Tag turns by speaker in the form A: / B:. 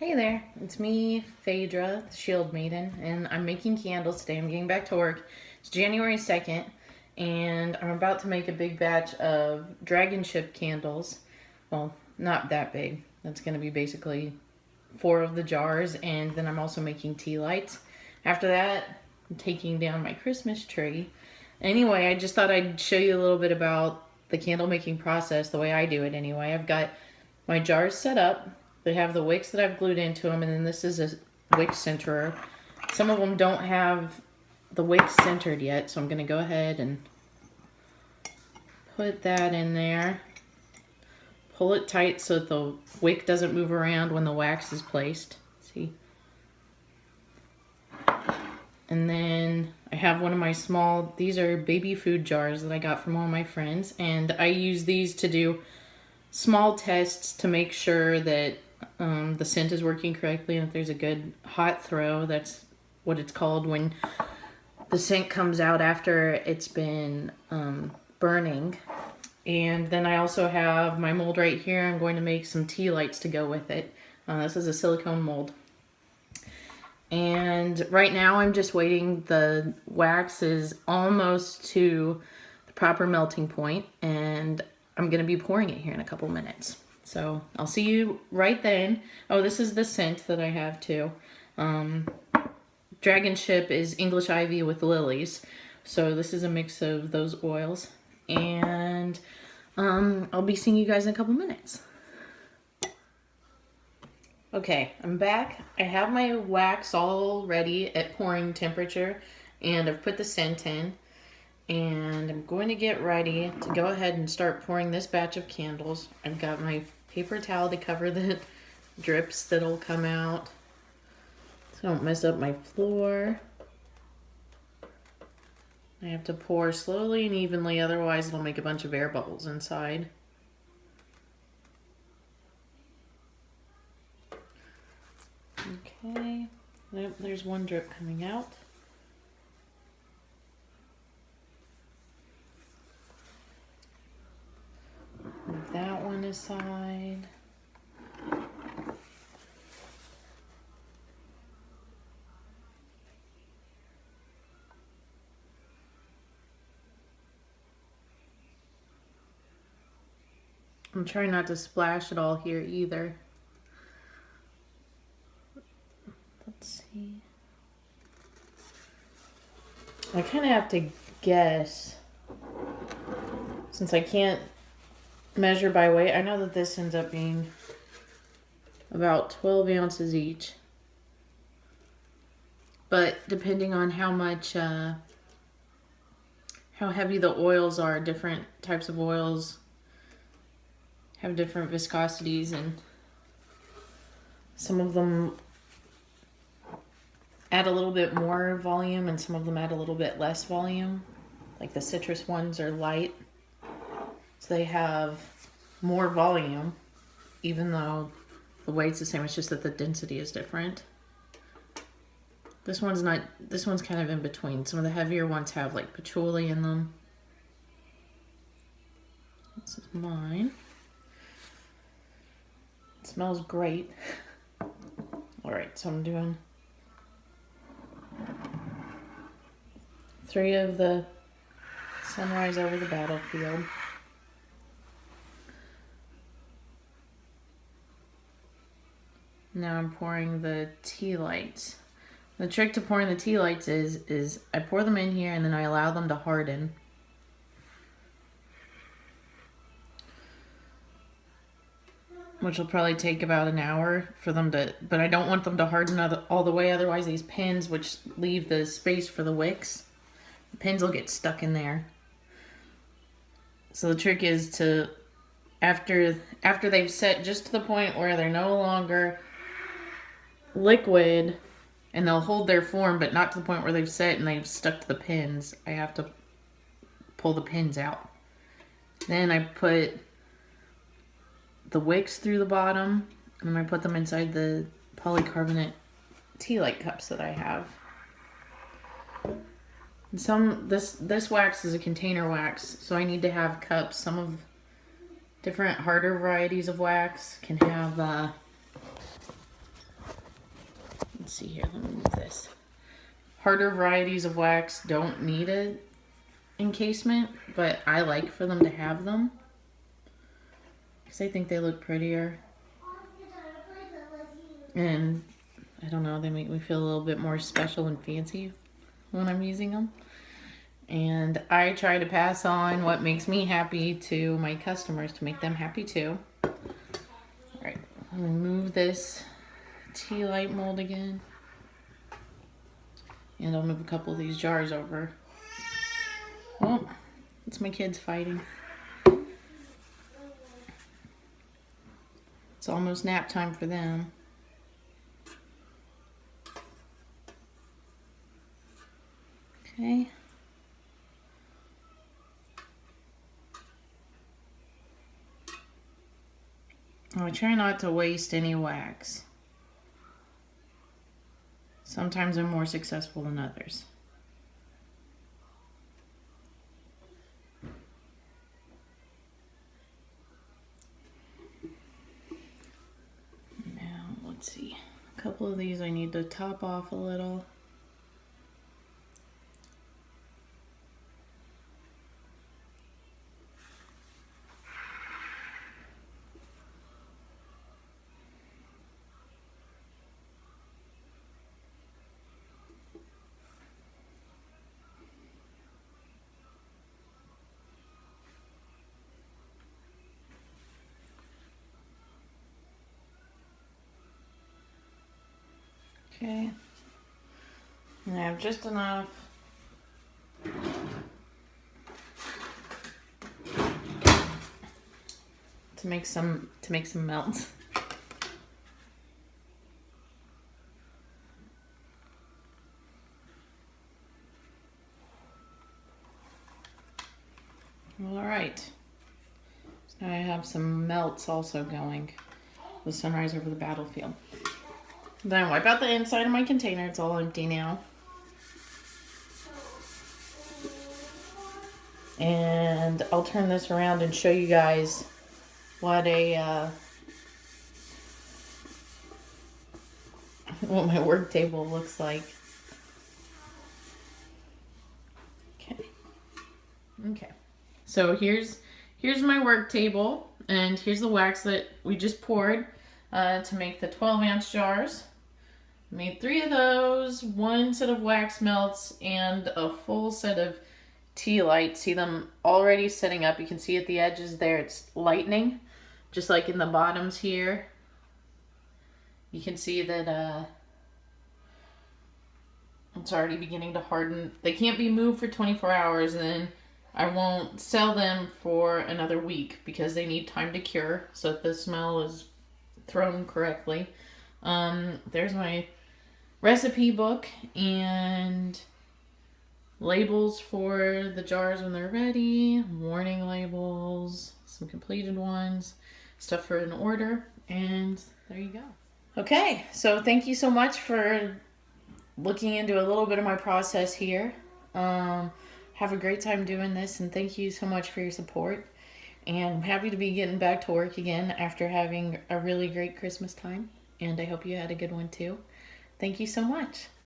A: Hey there, it's me, Phaedra, the Shieldmaiden, and I'm making candles today. I'm getting back to work. It's January 2nd, and I'm about to make a big batch of dragon ship candles. Well, not that big. That's going to be basically 4 of the jars, and then I'm also making tea lights. After that, I'm taking down my Christmas tree. Anyway, I just thought I'd show you a little bit about the candle making process, the way I do it anyway. I've got my jars set up. They have the wicks that I've glued into them, and then this is a wick centerer. Some of them don't have the wicks centered yet, so I'm going to go ahead and put that in there. Pull it tight so that the wick doesn't move around when the wax is placed. See? And then I have one of my small, these are baby food jars that I got from all my friends, and I use these to do small tests to make sure that the scent is working correctly and if there's a good hot throw. That's what it's called when the scent comes out after it's been burning. And then I also have my mold right here. I'm going to make some tea lights to go with it. This is a silicone mold. And right now I'm just waiting. The wax is almost to the proper melting point, and I'm going to be pouring it here in a couple minutes. So I'll see you right then. Oh, this is the scent that I have too. Dragon Ship is English Ivy with lilies. So this is a mix of those oils. And I'll be seeing you guys in a couple minutes. Okay, I'm back. I have my wax all ready at pouring temperature, and I've put the scent in. And I'm going to get ready to go ahead and start pouring this batch of candles. I've got my paper towel to cover the drips that'll come out so I don't mess up my floor. I have to pour slowly and evenly, otherwise it'll make a bunch of air bubbles inside. Okay, yep, there's one drip coming out. Move that one aside. I'm trying not to splash it all here either. Let's see. I kind of have to guess, since I can't measure by weight. I know that this ends up being about 12 ounces each, but depending on how much how heavy the oils are, different types of oils have different viscosities, and some of them add a little bit more volume and some of them add a little bit less volume. Like the citrus ones are light, so they have more volume, even though the weight's the same. It's just that the density is different. This one's not, this one's kind of in between. Some of the heavier ones have like patchouli in them. This is mine. It smells great. All right, so I'm doing 3 of the sunrise over the battlefield. Now I'm pouring the tea lights. The trick to pouring the tea lights is I pour them in here and then I allow them to harden. Which will probably take about an hour for them to, but I don't want them to harden all the way, otherwise these pins, which leave the space for the wicks, the pins will get stuck in there. So the trick is to, after they've set just to the point where they're no longer liquid and they'll hold their form, but not to the point where they've set and they've stuck to the pins, I have to pull the pins out. Then I put the wicks through the bottom, and then I put them inside the polycarbonate tea light cups that I have. And this wax is a container wax, so I need to have cups. Some of different harder varieties of wax can have see here, let me move this. Harder varieties of wax don't need an encasement, but I like for them to have them because I think they look prettier. And I don't know, they make me feel a little bit more special and fancy when I'm using them. And I try to pass on what makes me happy to my customers to make them happy too. All right, I'm gonna move this tea light mold again. And I'll move a couple of these jars over. Oh, it's my kids fighting. It's almost nap time for them. Okay. I try not to waste any wax. Sometimes I'm more successful than others. Now, let's see. A couple of these I need to top off a little. Okay, and I have just enough to make some melts. All right, so now I have some melts also going with Sunrise Over the Battlefield. Then wipe out the inside of my container. It's all empty now. And I'll turn this around and show you guys what what my work table looks like. Okay. So here's my work table, and here's the wax that we just poured to make the 12-ounce jars. Made 3 of those, 1 set of wax melts, and a full set of tea lights. See them already setting up. You can see at the edges there it's lightening, just like in the bottoms here. You can see that it's already beginning to harden. They can't be moved for 24 hours, and then I won't sell them for another week because they need time to cure so that the smell is thrown correctly. There's my recipe book and labels for the jars when they're ready, warning labels, some completed ones, stuff for an order, and there you go. Okay, so thank you so much for looking into a little bit of my process here. Have a great time doing this, and thank you so much for your support. And I'm happy to be getting back to work again after having a really great Christmas time, and I hope you had a good one too. Thank you so much.